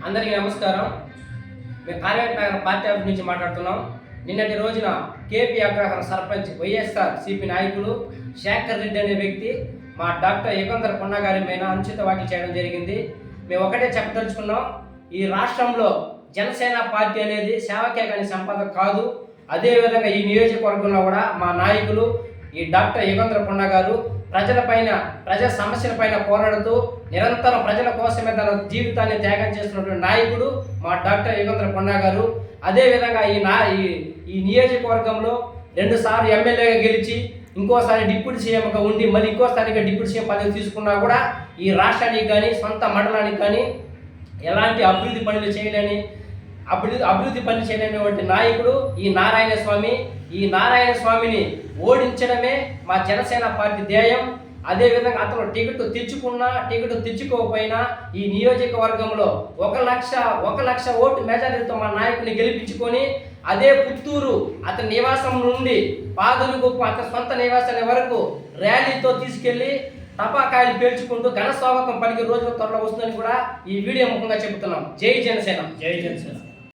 అందరికీ నమస్కారం. మేము కార్యాలయ నగర్ పార్టీ ఆఫీస్ నుంచి మాట్లాడుతున్నాం. నిన్నటి రోజున కేపీ అగ్రహారం సర్పంచ్ వైఎస్ఆర్ సిపి నాయకులు శేఖర్ రెడ్డి అనే వ్యక్తి మా డాక్టర్ యుగంధర్ పొన్న గారి పైన అనుచిత వ్యాఖ్యలు చేయడం జరిగింది. మేము ఒకటే చెప్పదలుచుకున్నాం, ఈ రాష్ట్రంలో జనసేన పార్టీ అనేది సేవకే కానీ సంపాదన కాదు. అదేవిధంగా ఈ నియోజకవర్గంలో కూడా మా నాయకులు ఈ డాక్టర్ యుగంధర్ పొన్న గారు ప్రజా సమస్యల పైన పోరాడుతూ నిరంతరం ప్రజల కోసమే తన జీవితాన్ని త్యాగం చేస్తున్నటువంటి నాయకుడు మా డాక్టర్ యుగంధర్ పొన్న గారు. అదేవిధంగా ఈ నియోజకవర్గంలో 2 సార్లు ఎమ్మెల్యేగా గెలిచి ఇంకోసారి డిప్యూటీ సీఎంగా ఉండి మరి ఇంకోసారిగా డిప్యూటీ సీఎం పదవి తీసుకున్నా కూడా ఈ రాష్ట్రానికి కానీ సొంత మండలానికి కానీ ఎలాంటి అభివృద్ధి పనులు చేయలేనటువంటి నాయకుడు ఈ నారాయణ స్వామి. ఈ నారాయణ స్వామిని ఓడించడమే మా జనసేన పార్టీ ధ్యేయం. అదేవిధంగా అతను టికెట్ తెచ్చుకోకపోయినా ఈ నియోజకవర్గంలో 1 లక్ష ఓటు మెజారిటీతో మా నాయకుని గెలిపించుకొని అదే పుత్తూరు అతని నివాసం నుండి పాదులుగుప్పు అతని సొంత నివాసాల వరకు ర్యాలీతో తీసుకెళ్లి టపాకాయలు పేల్చుకుంటూ ఘన స్వాగతం పలికే రోజుల త్వరలో వస్తుందని కూడా ఈ వీడియో ముఖంగా చెబుతున్నాం. జై జనసేన. జై జనసేన.